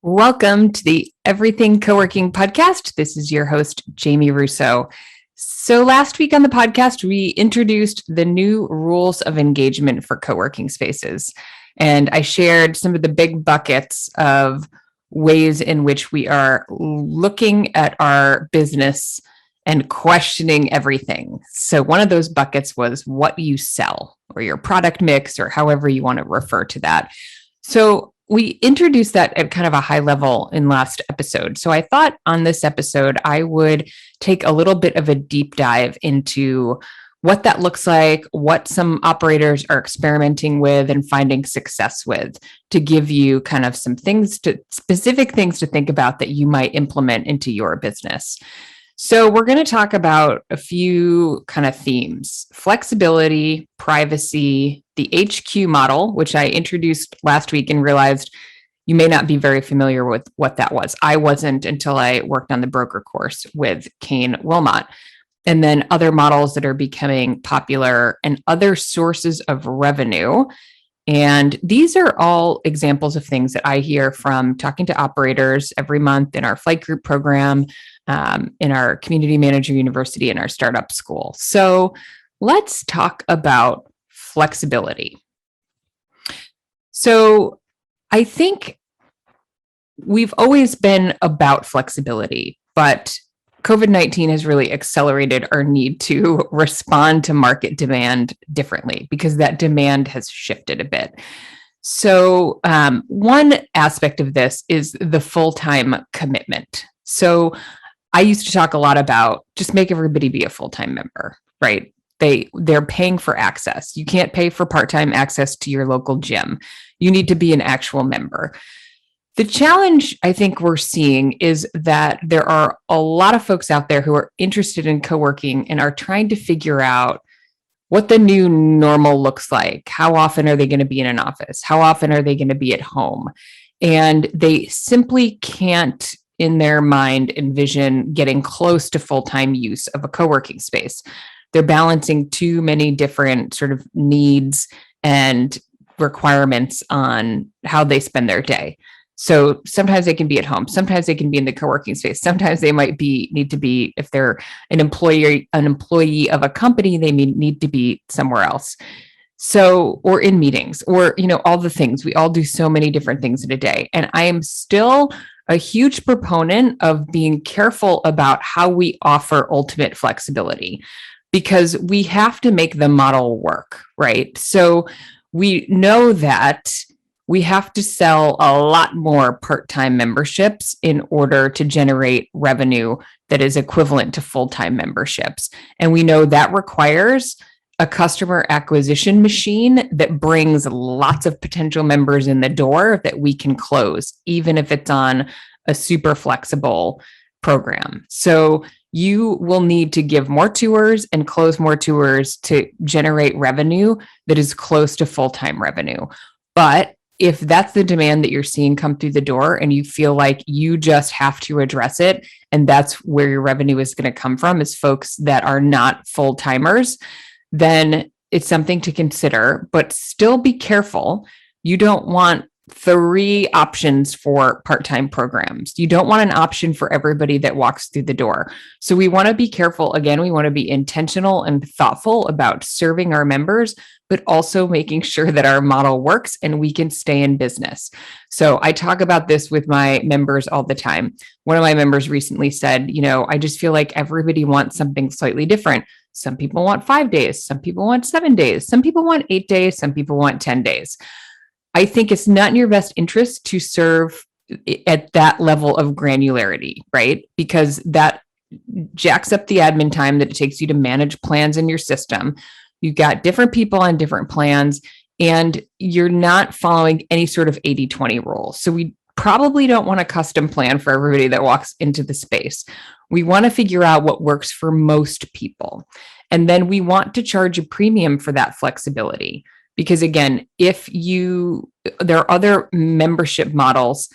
Welcome to the Everything Coworking podcast. This is your host, Jamie Russo. So last week on the podcast, we introduced the new rules of engagement for coworking spaces. And I shared some of the big buckets of ways in which we are looking at our business and questioning everything. So one of those buckets was what you sell or your product mix or however you want to refer to that. So we introduced that at kind of a high level in last episode. So I thought on this episode, I would take a little bit of a deep dive into what that looks like, what some operators are experimenting with and finding success with, to give you kind of some specific things to think about that you might implement into your business. So we're going to talk about a few kind of themes: flexibility, privacy, the HQ model, which I introduced last week and realized you may not be very familiar with what that was. I wasn't until I worked on the broker course with Kane Wilmot. And then other models that are becoming popular and other sources of revenue. And these are all examples of things that I hear from talking to operators every month in our flight group program, in our community manager university, in our startup school. So let's talk about flexibility. So I think we've always been about flexibility, but COVID-19 has really accelerated our need to respond to market demand differently because that demand has shifted a bit. So one aspect of this is the full-time commitment. So I used to talk a lot about just make everybody be a full-time member, right? They're paying for access. You can't pay for part-time access to your local gym. You need to be an actual member. The challenge I think we're seeing is that there are a lot of folks out there who are interested in co-working and are trying to figure out what the new normal looks like. How often are they going to be in an office? How often are they going to be at home? And they simply can't, in their mind, envision getting close to full-time use of a co-working space. They're balancing too many different sort of needs and requirements on how they spend their day. So sometimes they can be at home. Sometimes they can be in the co-working space. Sometimes they might need to be, if they're an employee of a company, they need to be somewhere else. So, or in meetings, or, all the things. We all do so many different things in a day. And I am still a huge proponent of being careful about how we offer ultimate flexibility, because we have to make the model work, right? So we know that we have to sell a lot more part-time memberships in order to generate revenue that is equivalent to full-time memberships. And we know that requires a customer acquisition machine that brings lots of potential members in the door that we can close, even if it's on a super flexible program. So you will need to give more tours and close more tours to generate revenue that is close to full-time revenue. But if that's the demand that you're seeing come through the door and you feel like you just have to address it, and that's where your revenue is going to come from, is folks that are not full-timers, then it's something to consider, but still be careful. You don't want 3 options for part-time programs. You don't want an option for everybody that walks through the door. So we want to be careful. Again, we want to be intentional and thoughtful about serving our members, but also making sure that our model works and we can stay in business. So I talk about this with my members all the time. One of my members recently said, I just feel like everybody wants something slightly different. Some people want 5 days. Some people want 7 days. Some people want 8 days. Some people want 10 days. I think it's not in your best interest to serve at that level of granularity, right? Because that jacks up the admin time that it takes you to manage plans in your system. You've got different people on different plans, and you're not following any sort of 80-20 rule. So we probably don't want a custom plan for everybody that walks into the space. We want to figure out what works for most people. And then we want to charge a premium for that flexibility. Because again, there are other membership models,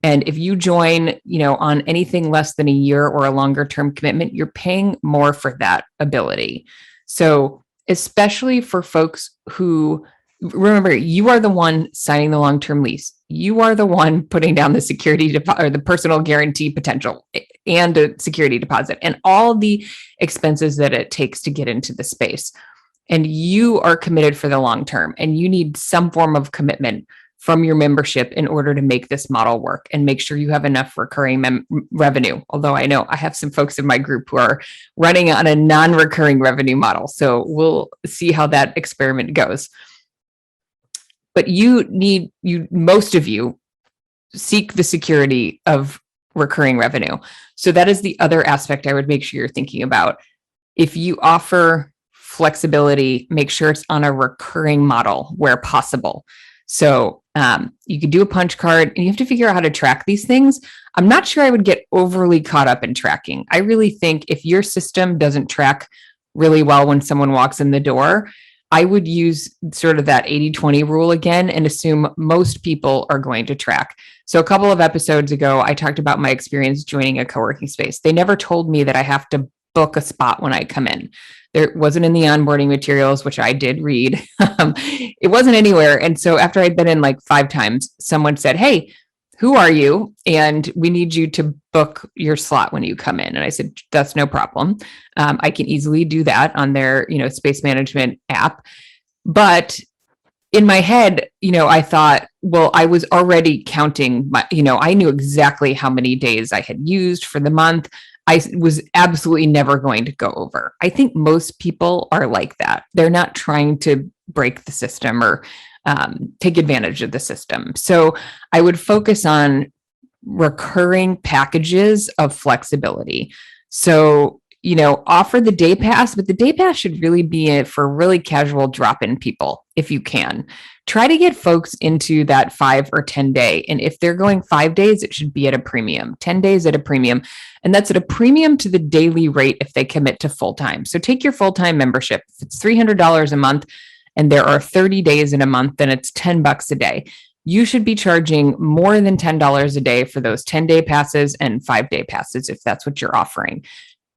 and if you join, on anything less than a year or a longer term commitment, you're paying more for that ability. So especially for folks who remember, you are the one signing the long-term lease. You are the one putting down the security deposit or the personal guarantee potential and a security deposit and all the expenses that it takes to get into the space. And you are committed for the long term, and you need some form of commitment from your membership in order to make this model work and make sure you have enough recurring revenue. Although I know I have some folks in my group who are running on a non-recurring revenue model. So we'll see how that experiment goes. But most of you seek the security of recurring revenue. So that is the other aspect I would make sure you're thinking about. If you offer flexibility, make sure it's on a recurring model where possible. So you could do a punch card, and you have to figure out how to track these things. I'm not sure I would get overly caught up in tracking. I really think if your system doesn't track really well when someone walks in the door, I would use sort of that 80-20 rule again and assume most people are going to track. So a couple of episodes ago, I talked about my experience joining a co-working space. They never told me that I have to book a spot when I come in. There wasn't in the onboarding materials, which I did read. It wasn't anywhere. And so after I'd been in like 5 times, someone said, "Hey, who are you? And we need you to book your slot when you come in." And I said, "That's no problem. I can easily do that on their, space management app." But in my head, I thought, well, I was already counting I knew exactly how many days I had used for the month. I was absolutely never going to go over. I think most people are like that. They're not trying to break the system or take advantage of the system. So I would focus on recurring packages of flexibility. So, offer the day pass, but the day pass should really be for really casual drop-in people if you can. Try to get folks into that 5 or 10 day. And if they're going 5 days, it should be at a premium, 10 days at a premium. And that's at a premium to the daily rate if they commit to full-time. So take your full-time membership. If it's $300 a month and there are 30 days in a month, then it's $10 a day. You should be charging more than $10 a day for those 10-day passes and 5-day passes if that's what you're offering.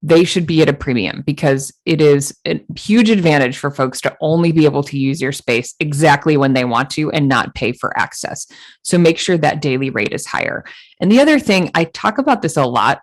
They should be at a premium because it is a huge advantage for folks to only be able to use your space exactly when they want to and not pay for access. So make sure that daily rate is higher. And the other thing, I talk about this a lot,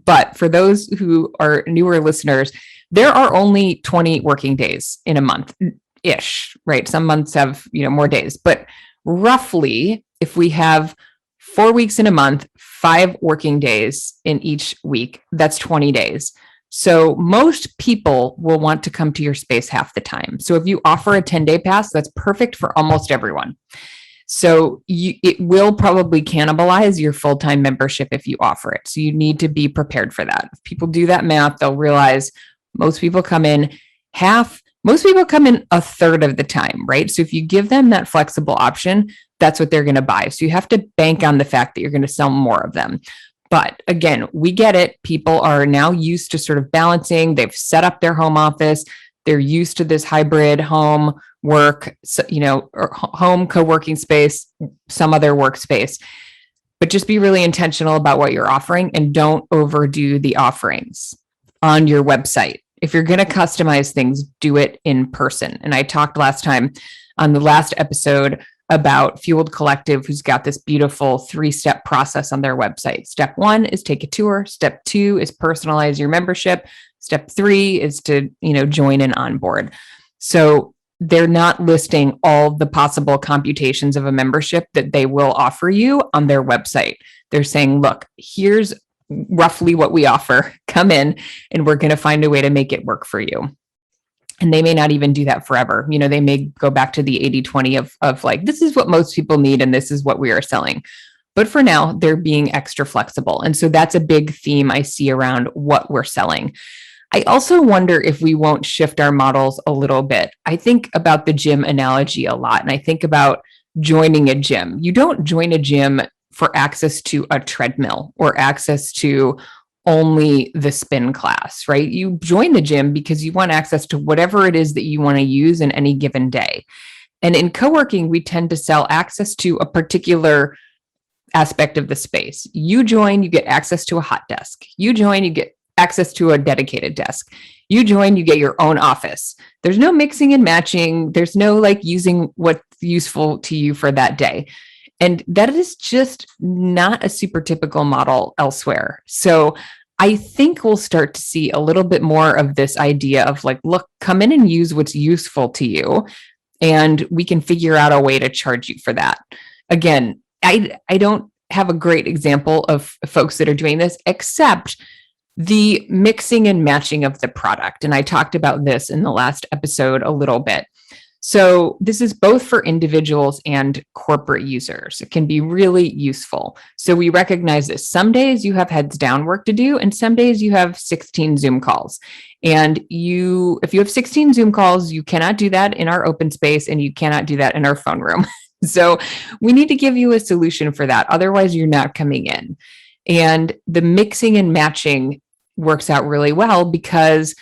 but for those who are newer listeners, there are only 20 working days in a month-ish, right? Some months have, more days, but roughly if we have 4 weeks in a month, 5 working days in each week, that's 20 days. So most people will want to come to your space half the time. So if you offer a 10-day pass, that's perfect for almost everyone. So it will probably cannibalize your full-time membership if you offer it. So you need to be prepared for that. If people do that math, they'll realize most people come in most people come in a third of the time, right? So if you give them that flexible option, that's what they're going to buy. So you have to bank on the fact that you're going to sell more of them. But again, we get it. People are now used to sort of balancing. They've set up their home office. They're used to this hybrid home work, or home co-working space, some other workspace. But just be really intentional about what you're offering and don't overdo the offerings on your website. If you're going to customize things, do it in person. And I talked last time on the last episode about Fueled Collective, who's got this beautiful 3-step process on their website. Step 1 is take a tour. Step 2 is personalize your membership. Step 3 is to, join and onboard. So they're not listing all the possible computations of a membership that they will offer you on their website. They're saying, look, here's roughly what we offer. Come in and we're going to find a way to make it work for you. And they may not even do that forever. They may go back to the 80-20 of like, this is what most people need and this is what we are selling. But for now, they're being extra flexible. And so that's a big theme I see around what we're selling. I also wonder if we won't shift our models a little bit. I think about the gym analogy a lot, and I think about joining a gym. You don't join a gym for access to a treadmill or access to only the spin class, right? You join the gym because you want access to whatever it is that you want to use in any given day. And in co-working, we tend to sell access to a particular aspect of the space. You join, you get access to a hot desk. You join, you get access to a dedicated desk. You join, you get your own office. There's no mixing and matching. There's no like using what's useful to you for that day. And that is just not a super typical model elsewhere. So I think we'll start to see a little bit more of this idea of like, look, come in and use what's useful to you, and we can figure out a way to charge you for that. Again, I don't have a great example of folks that are doing this, except the mixing and matching of the product. And I talked about this in the last episode a little bit. So this is both for individuals and corporate users. It can be really useful. So we recognize that some days you have heads down work to do, and some days you have 16 Zoom calls. And if you have 16 Zoom calls, you cannot do that in our open space, and you cannot do that in our phone room. So we need to give you a solution for that. Otherwise, you're not coming in. And the mixing and matching works out really well because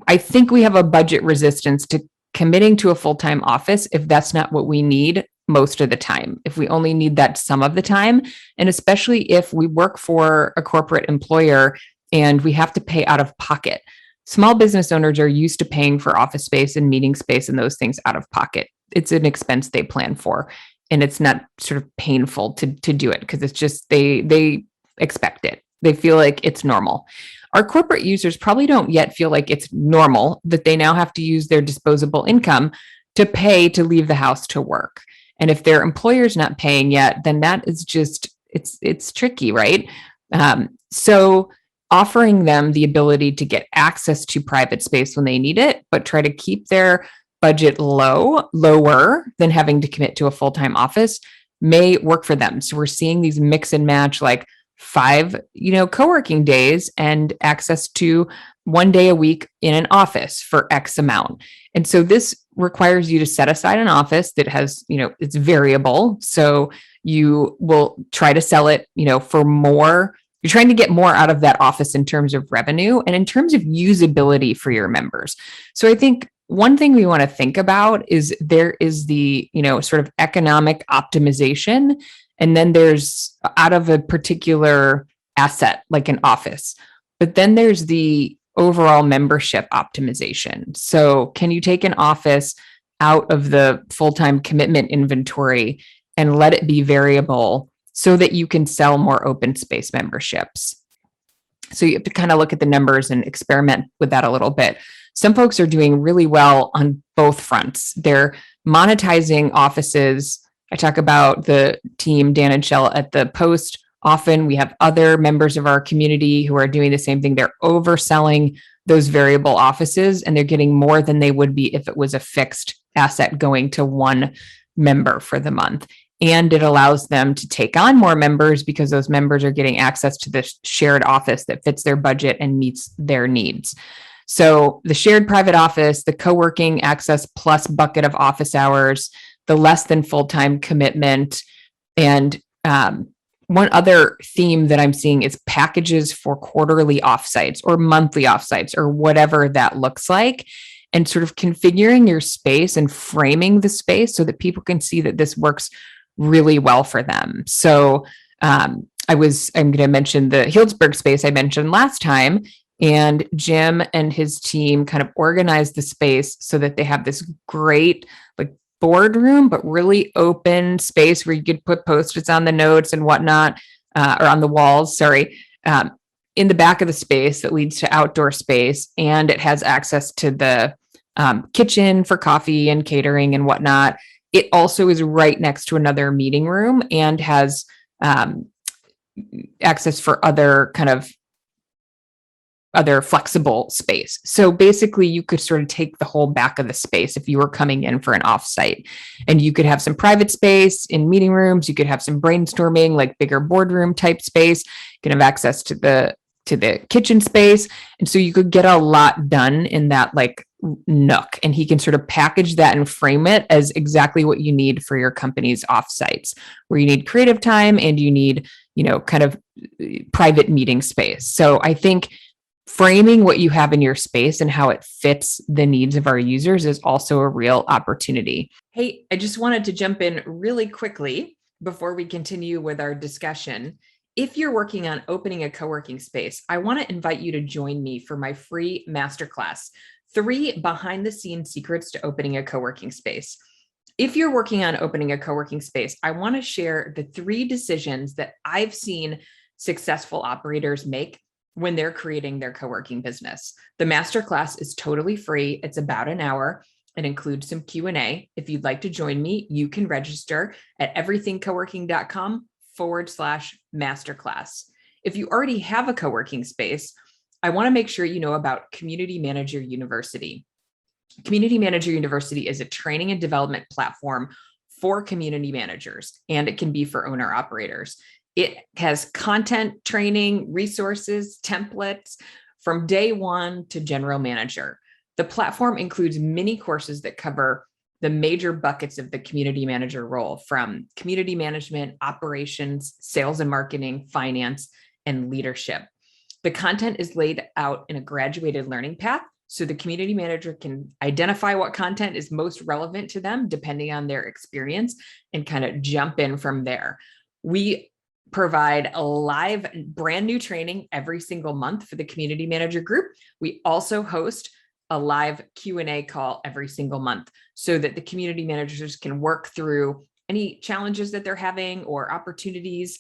I think we have a budget resistance to committing to a full-time office if that's not what we need most of the time, if we only need that some of the time, and especially if we work for a corporate employer and we have to pay out of pocket. Small business owners are used to paying for office space and meeting space and those things out of pocket. It's an expense they plan for, and it's not sort of painful to do it because it's just they expect it. They feel like it's normal. Our corporate users probably don't yet feel like it's normal that they now have to use their disposable income to pay to leave the house to work. And if their employer's not paying yet, then that is just, it's tricky, right? So offering them the ability to get access to private space when they need it, but try to keep their budget lower than having to commit to a full-time office may work for them. So we're seeing these mix and match like 5, co-working days and access to 1 day a week in an office for X amount. And so this requires you to set aside an office that has, it's variable. So you will try to sell it, for more. You're trying to get more out of that office in terms of revenue and in terms of usability for your members. So I think one thing we want to think about is there is the, sort of economic optimization. And then there's out of a particular asset, like an office, but then there's the overall membership optimization. So can you take an office out of the full-time commitment inventory and let it be variable so that you can sell more open space memberships? So you have to kind of look at the numbers and experiment with that a little bit. Some folks are doing really well on both fronts. They're monetizing offices. I talk about the team, Dan and Shell at the Post. Often we have other members of our community who are doing the same thing. They're overselling those variable offices, and they're getting more than they would be if it was a fixed asset going to one member for the month. And it allows them to take on more members because those members are getting access to the shared office that fits their budget and meets their needs. So the shared private office, the co-working access plus bucket of office hours, the less than full-time commitment. And one other theme that I'm seeing is packages for quarterly offsites or monthly offsites or whatever that looks like, and sort of configuring your space and framing the space so that people can see that this works really well for them. So I'm going to mention the Healdsburg space I mentioned last time, and Jim and his team kind of organized the space so that they have this great like boardroom, but really open space where you could put Post-its on the notes and whatnot, or on the walls, in the back of the space that leads to outdoor space. And it has access to the kitchen for coffee and catering and whatnot. It also is right next to another meeting room and has access for other flexible space. So basically you could sort of take the whole back of the space if you were coming in for an offsite, and you could have some private space in meeting rooms. You could have some brainstorming, like bigger boardroom type space. You can have access to the kitchen space. And so you could get a lot done in that like nook, and he can sort of package that and frame it as exactly what you need for your company's offsites, where you need creative time and you need, kind of private meeting space. So I think framing what you have in your space and how it fits the needs of our users is also a real opportunity. Hey, I just wanted to jump in really quickly before we continue with our discussion if you're working on opening a co-working space, I want to invite you to join me for my free masterclass, 3 behind the scenes secrets to opening a co-working space. If you're working on opening a co-working space, I want to share the 3 decisions that I've seen successful operators make when they're creating their co-working business. The masterclass is totally free. It's about an hour. It includes some Q&A. If you'd like to join me, you can register at everythingcoworking.com/masterclass. If you already have a co-working space, I want to make sure you know about Community Manager University. Community Manager University is a training and development platform for community managers, and it can be for owner operators. It has content, training, resources, templates from day one to general manager. The platform includes many courses that cover the major buckets of the community manager role, from community management, operations, sales and marketing, finance, and leadership. The content is laid out in a graduated learning path, so the community manager can identify what content is most relevant to them depending on their experience and kind of jump in from there. We provide a live brand new training every single month for the community manager group. We also host a live Q&A call every single month so that the community managers can work through any challenges that they're having or opportunities,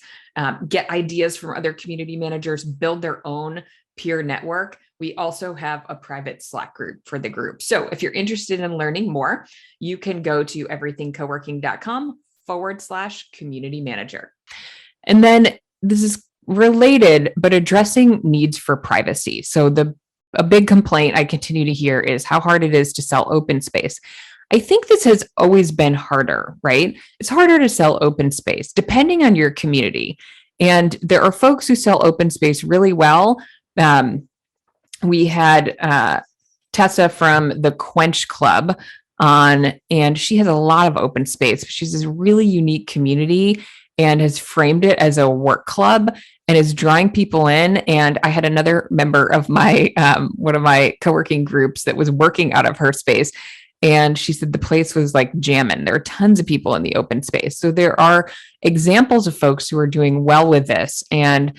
get ideas from other community managers, build their own peer network. We also have a private Slack group for the group. So if you're interested in learning more, you can go to everythingcoworking.com/community manager. And then this is related, but addressing needs for privacy. So a big complaint I continue to hear is how hard it is to sell open space. I think this has always been harder, right? It's harder to sell open space depending on your community. And there are folks who sell open space really well. We had Tessa from the Quench Club on, and she has a lot of open space. She's this really unique community and has framed it as a work club and is drawing people in. And I had another member of my one of my co-working groups that was working out of her space. And she said the place was like jamming. There are tons of people in the open space. So there are examples of folks who are doing well with this. And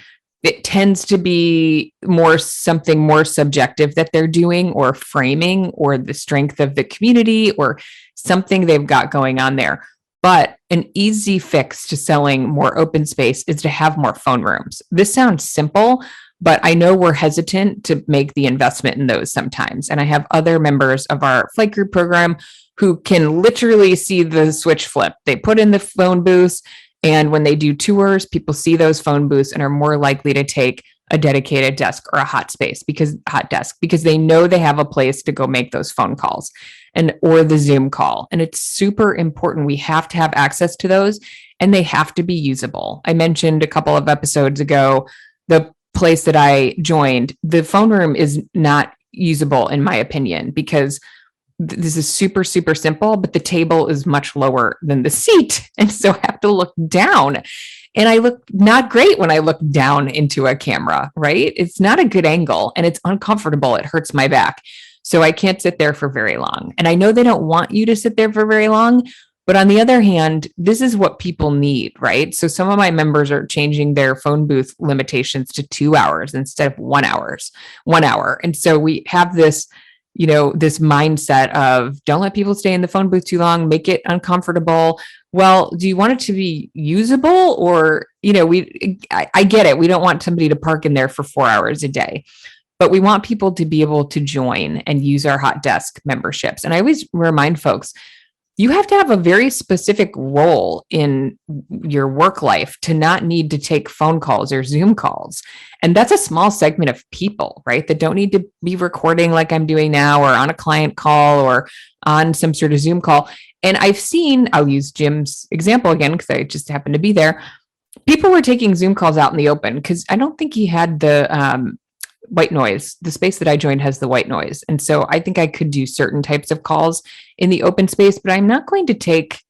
it tends to be something more subjective that they're doing or framing, or the strength of the community or something they've got going on there. But an easy fix to selling more open space is to have more phone rooms. This sounds simple, but I know we're hesitant to make the investment in those sometimes. And I have other members of our flight group program who can literally see the switch flip. They put in the phone booths, and when they do tours, people see those phone booths and are more likely to take a dedicated desk or a hot desk because they know they have a place to go make those phone calls or the Zoom call. And it's super important. We have to have access to those, and they have to be usable. I mentioned a couple of episodes ago, the place that I joined, the phone room is not usable in my opinion, because this is super, super simple, but the table is much lower than the seat. And so I have to look down, and I look not great when I look down into a camera, right? It's not a good angle, and it's uncomfortable. It hurts my back. So I can't sit there for very long. And I know they don't want you to sit there for very long, but on the other hand, this is what people need, right? So some of my members are changing their phone booth limitations to 2 hours instead of 1 hour. And so we have this, this mindset of don't let people stay in the phone booth too long, make it uncomfortable. Well, do you want it to be usable? Or, I get it. We don't want somebody to park in there for 4 hours a day, but we want people to be able to join and use our hot desk memberships. And I always remind folks, you have to have a very specific role in your work life to not need to take phone calls or Zoom calls. And that's a small segment of people, right? That don't need to be recording like I'm doing now, or on a client call, or on some sort of Zoom call. And I'll use Jim's example again, because I just happened to be there. People were taking Zoom calls out in the open because I don't think he had the white noise. The space that I joined has the white noise. And so I think I could do certain types of calls in the open space, but I'm not going to take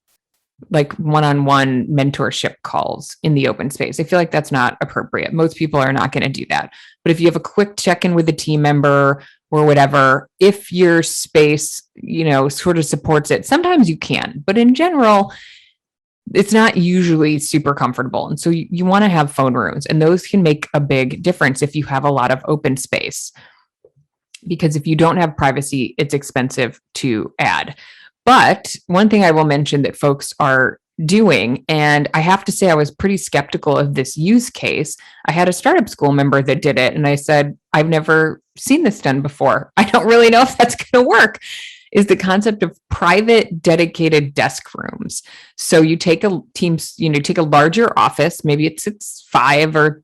like one-on-one mentorship calls in the open space. I feel like that's not appropriate. Most people are not going to do that. But if you have a quick check-in with a team member or whatever, if your space, sort of supports it, sometimes you can. But in general, it's not usually super comfortable. And so you want to have phone rooms, and those can make a big difference if you have a lot of open space. Because if you don't have privacy, it's expensive to add. But one thing I will mention that folks are doing, and I have to say I was pretty skeptical of this use case. I had a startup school member that did it, and I said, I've never seen this done before. I don't really know if that's going to work. Is the concept of private dedicated desk rooms. So you take a take a larger office, maybe it's 5, or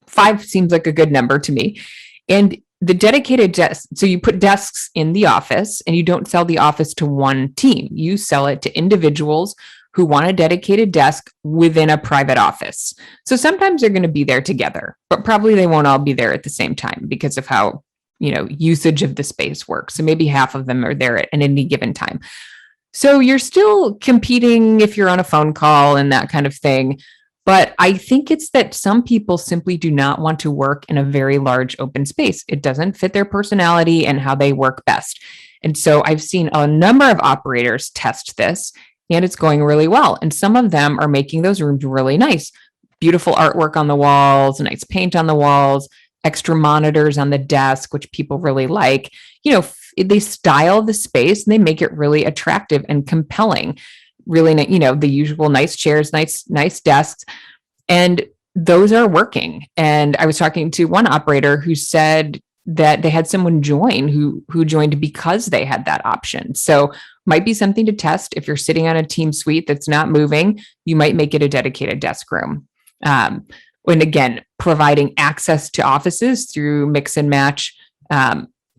5 seems like a good number to me. And the dedicated desk, so you put desks in the office, and you don't sell the office to one team. You sell it to individuals who want a dedicated desk within a private office. So sometimes they're going to be there together, but probably they won't all be there at the same time because of how usage of the space works. So maybe half of them are there at any given time. So you're still competing if you're on a phone call and that kind of thing. But I think it's that some people simply do not want to work in a very large open space. It doesn't fit their personality and how they work best. And so I've seen a number of operators test this, and it's going really well. And some of them are making those rooms really nice. Beautiful artwork on the walls, nice paint on the walls, extra monitors on the desk, which people really like. They style the space and they make it really attractive and compelling. Really, the usual nice chairs, nice desks, and those are working. And I was talking to one operator who said that they had someone join who joined because they had that option. So might be something to test. If you're sitting on a team suite that's not moving, you might make it a dedicated desk room. And again, providing access to offices through mix and match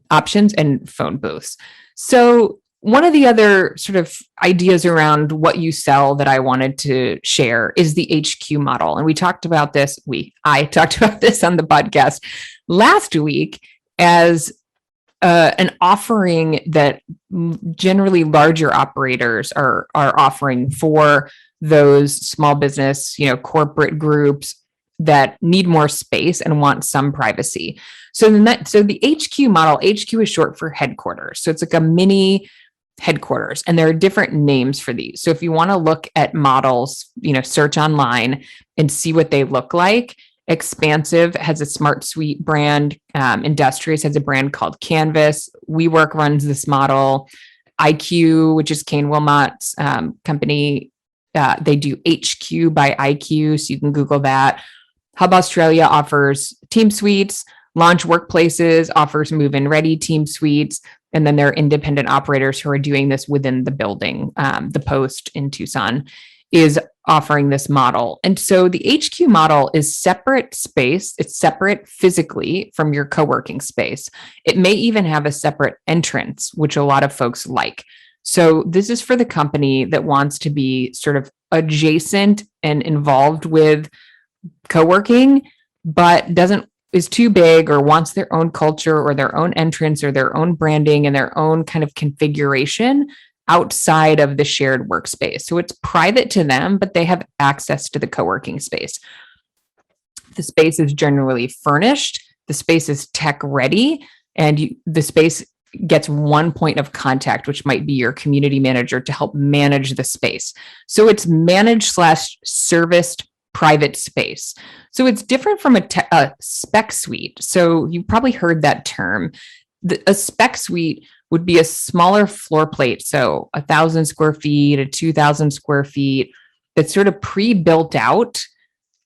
options and phone booths. So one of the other sort of ideas around what you sell that I wanted to share is the HQ model. And I talked about this on the podcast last week as an offering that generally larger operators are offering for those small business, corporate groups that need more space and want some privacy. So the HQ model, HQ is short for headquarters. So it's like a mini headquarters, and there are different names for these. So if you want to look at models, search online and see what they look like. Expansive has a Smart Suite brand. Industrious has a brand called Canvas. WeWork runs this model. IQ, which is Kane Wilmot's company, they do HQ by IQ, so you can Google that. Hub Australia offers team suites. Launch Workplaces offers move-in ready team suites. And then there are independent operators who are doing this within the building. The Post in Tucson is offering this model. And so the HQ model is separate space. It's separate physically from your co-working space. It may even have a separate entrance, which a lot of folks like. So this is for the company that wants to be sort of adjacent and involved with co-working, but is too big or wants their own culture or their own entrance or their own branding and their own kind of configuration outside of the shared workspace. So it's private to them, but they have access to the co-working space. The space is generally furnished. The space is tech ready, and the space gets one point of contact, which might be your community manager, to help manage the space. So it's managed/serviced private space. So it's different from a spec suite. So you probably heard that term. A spec suite would be a smaller floor plate. So 1,000 square feet, 2,000 square feet, that's sort of pre-built out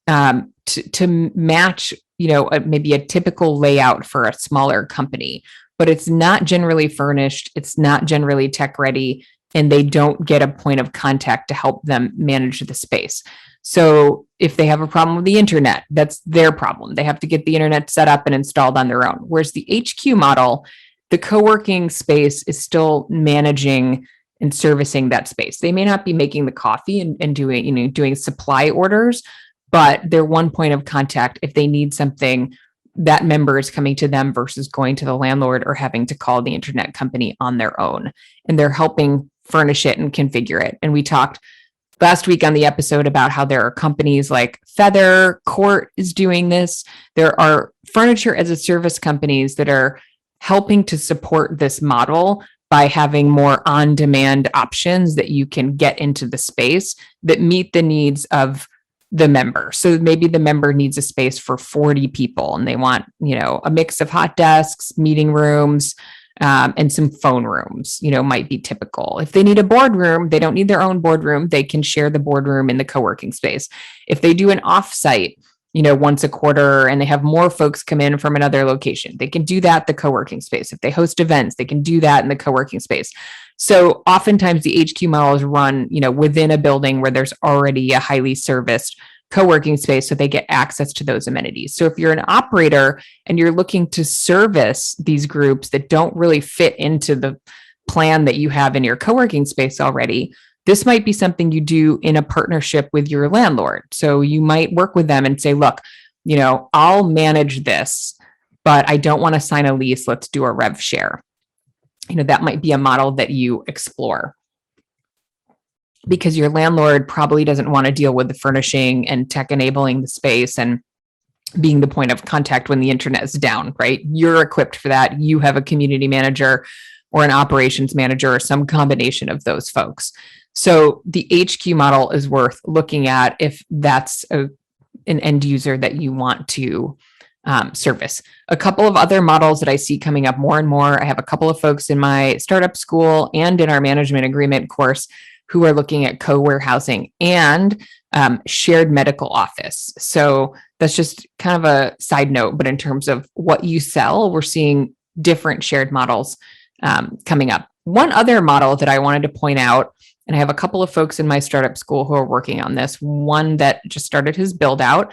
to match, maybe a typical layout for a smaller company, but it's not generally furnished. It's not generally tech ready, and they don't get a point of contact to help them manage the space. So if they have a problem with the internet, that's their problem. They have to get the internet set up and installed on their own. Whereas the HQ model, the co-working space is still managing and servicing that space. They may not be making the coffee and doing supply orders, but they're one point of contact. If they need something, that member is coming to them versus going to the landlord or having to call the internet company on their own. And they're helping furnish it and configure it. And we talked last week on the episode about how there are companies like Feather, Court is doing this. There are furniture as a service companies that are helping to support this model, by having more on-demand options that you can get into the space that meet the needs of the member. So maybe the member needs a space for 40 people and they want, a mix of hot desks, meeting rooms, and some phone rooms, might be typical. If they need a boardroom, they don't need their own boardroom. They can share the boardroom in the co-working space. If they do an offsite, once a quarter and they have more folks come in from another location, they can do that in the co-working space. If they host events, they can do that in the co-working space. So oftentimes the HQ model is run, within a building where there's already a highly serviced co-working space, so they get access to those amenities. So if you're an operator and you're looking to service these groups that don't really fit into the plan that you have in your co-working space already, this might be something you do in a partnership with your landlord. So you might work with them and say, look, I'll manage this, but I don't want to sign a lease. Let's do a rev share. That might be a model that you explore, because your landlord probably doesn't want to deal with the furnishing and tech enabling the space and being the point of contact when the internet is down, right? You're equipped for that. You have a community manager or an operations manager or some combination of those folks. So the HQ model is worth looking at if that's an end user that you want to service. A couple of other models that I see coming up more and more. I have a couple of folks in my startup school and in our management agreement course who are looking at co-warehousing and shared medical office. So that's just kind of a side note, but in terms of what you sell, we're seeing different shared models coming up. One other model that I wanted to point out, and I have a couple of folks in my startup school who are working on this, one that just started his build out,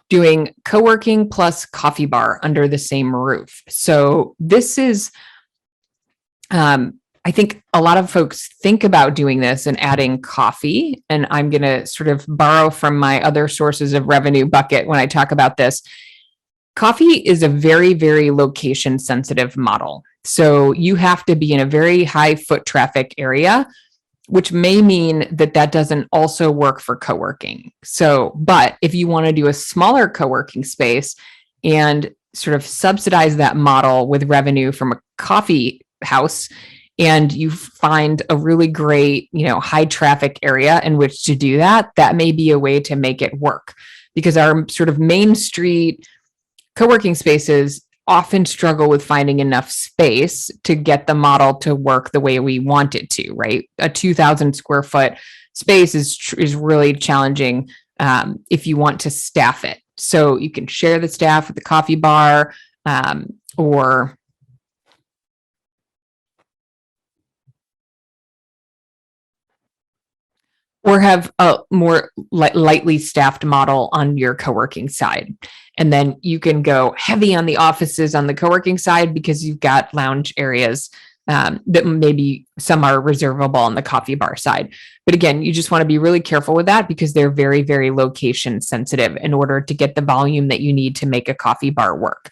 doing co-working plus coffee bar under the same roof. So this is, I think a lot of folks think about doing this and adding coffee, and I'm going to sort of borrow from my other sources of revenue bucket when I talk about this. Coffee is a very, very location sensitive model. So you have to be in a very high foot traffic area, which may mean that that doesn't also work for co-working. So, but if you want to do a smaller co-working space and sort of subsidize that model with revenue from a coffee house, and you find a really great, high traffic area in which to do that, that may be a way to make it work, because our sort of main street co-working spaces often struggle with finding enough space to get the model to work the way we want it to, right? A 2,000 square foot space is really challenging if you want to staff it. So you can share the staff with the coffee bar or have a more lightly staffed model on your co-working side. And then you can go heavy on the offices on the co-working side because you've got lounge areas that maybe some are reservable on the coffee bar side. But again, you just want to be really careful with that because they're very, very location sensitive in order to get the volume that you need to make a coffee bar work.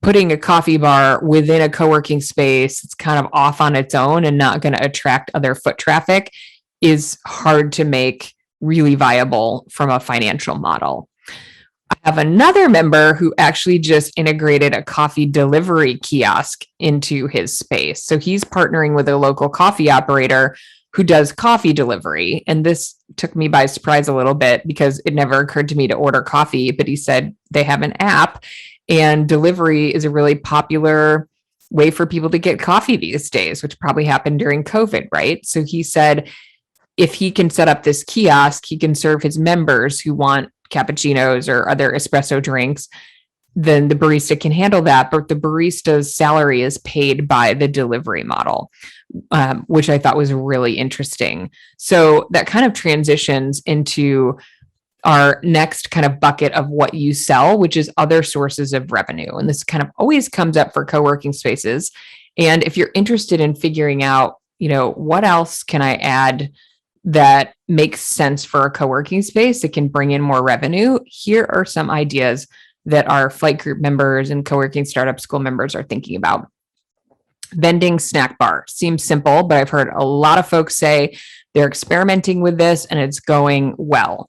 Putting a coffee bar within a co-working space, it's kind of off on its own and not going to attract other foot traffic, is hard to make really viable from a financial model. I have another member who actually just integrated a coffee delivery kiosk into his space. So he's partnering with a local coffee operator who does coffee delivery. And this took me by surprise a little bit because it never occurred to me to order coffee, but he said they have an app and delivery is a really popular way for people to get coffee these days, which probably happened during COVID, right? So he said, if he can set up this kiosk, he can serve his members who want cappuccinos or other espresso drinks, then the barista can handle that. But the barista's salary is paid by the delivery model, which I thought was really interesting. So that kind of transitions into our next kind of bucket of what you sell, which is other sources of revenue. And this kind of always comes up for co-working spaces. And if you're interested in figuring out, what else can I add that makes sense for a co-working space that can bring in more revenue, here are some ideas that our flight group members and co-working startup school members are thinking about. Vending Snack Bar seems simple, but I've heard a lot of folks say they're experimenting with this and it's going well.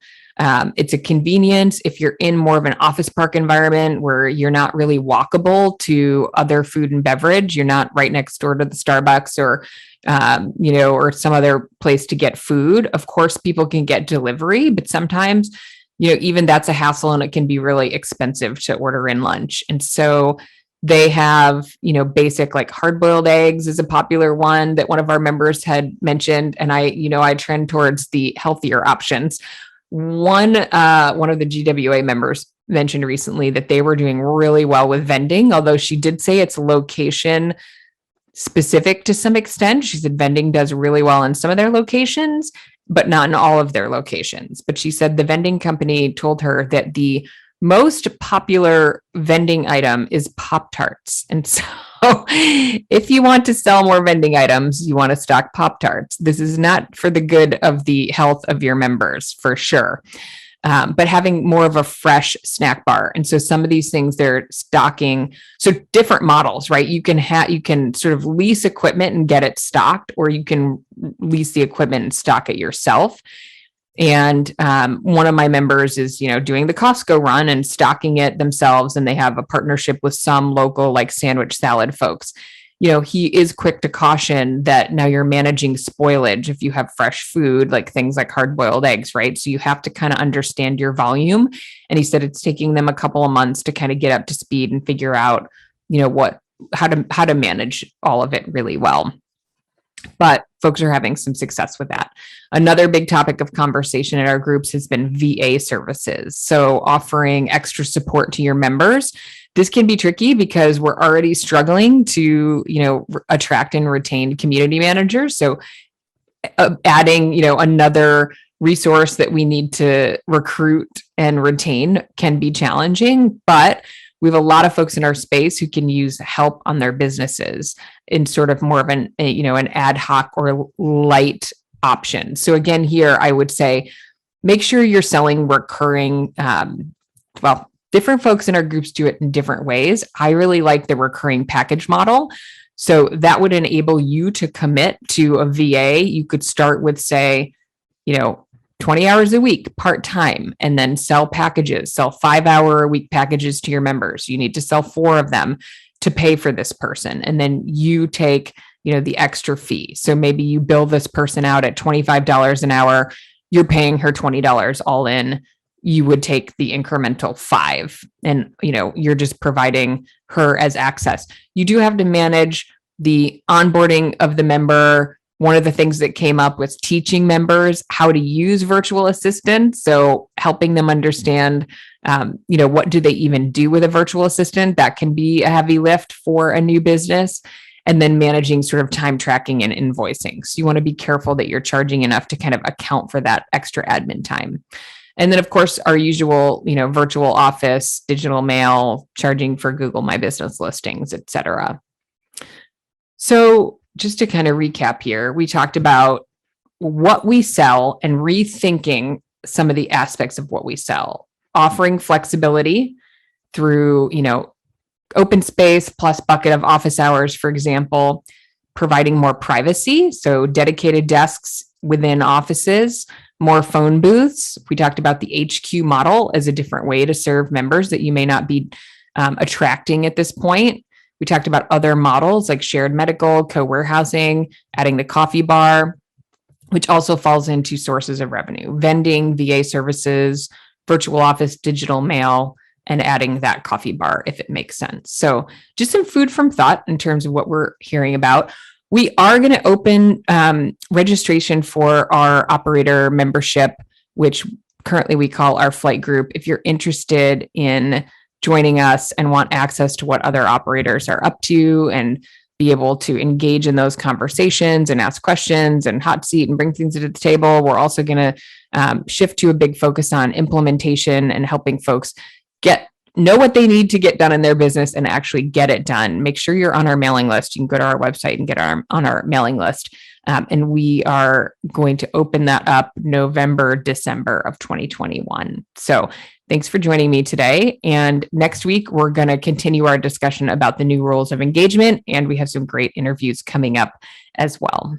It's a convenience if you're in more of an office park environment where you're not really walkable to other food and beverage. You're not right next door to the Starbucks or or some other place to get food. Of course, people can get delivery, but sometimes, even that's a hassle and it can be really expensive to order in lunch. And so they have, basic like hard-boiled eggs is a popular one that one of our members had mentioned. And I trend towards the healthier options. One of the GWA members mentioned recently that they were doing really well with vending, although she did say it's location specific to some extent. She said vending does really well in some of their locations, but not in all of their locations. But she said the vending company told her that the most popular vending item is Pop-Tarts. And so if you want to sell more vending items, you want to stock Pop-Tarts. This is not for the good of the health of your members, for sure. But having more of a fresh snack bar. And so some of these things they're stocking, so different models, right? You can sort of lease equipment and get it stocked, or you can lease the equipment and stock it yourself. And one of my members is, doing the Costco run and stocking it themselves. And they have a partnership with some local like sandwich salad folks. He is quick to caution that now you're managing spoilage if you have fresh food, like things like hard-boiled eggs, right? So you have to kind of understand your volume. And he said it's taking them a couple of months to kind of get up to speed and figure out, how to manage all of it really well. But folks are having some success with that. Another big topic of conversation in our groups has been VA services. So offering extra support to your members. This can be tricky because we're already struggling to, attract and retain community managers. So adding, another resource that we need to recruit and retain can be challenging, but we have a lot of folks in our space who can use help on their businesses in sort of more of an ad hoc or light option. So again, here I would say, make sure you're selling recurring, different folks in our groups do it in different ways. I really like the recurring package model. So that would enable you to commit to a VA. You could start with, say, 20 hours a week, part-time, and then sell 5-hour-a-week packages to your members. You need to sell 4 of them to pay for this person. And then you take, the extra fee. So maybe you bill this person out at $25 an hour. You're paying her $20 all in. You would take the incremental 5 and, you're just providing her as access. You do have to manage the onboarding of the member. One of the things that came up was teaching members how to use virtual assistants. So helping them understand, what do they even do with a virtual assistant? That can be a heavy lift for a new business. And then managing sort of time tracking and invoicing. So you want to be careful that you're charging enough to kind of account for that extra admin time. And then, of course, our usual, virtual office, digital mail, charging for Google My Business listings, et cetera. So just to kind of recap here, we talked about what we sell and rethinking some of the aspects of what we sell, offering flexibility through, open space plus bucket of office hours, for example, providing more privacy. So dedicated desks within offices, more phone booths. We talked about the HQ model as a different way to serve members that you may not be attracting at this point. We talked about other models like shared medical, co-warehousing, adding the coffee bar, which also falls into sources of revenue, vending, VA services, virtual office, digital mail, and adding that coffee bar if it makes sense. So just some food from thought in terms of what we're hearing about. We are going to open registration for our operator membership, which currently we call our flight group. If you're interested in joining us and want access to what other operators are up to and be able to engage in those conversations and ask questions and hot seat and bring things to the table, we're also going to shift to a big focus on implementation and helping folks know what they need to get done in their business and actually get it done. Make sure you're on our mailing list. You can go to our website and get on our mailing list. And we are going to open that up November, December of 2021. So thanks for joining me today. And next week, we're going to continue our discussion about the new rules of engagement. And we have some great interviews coming up as well.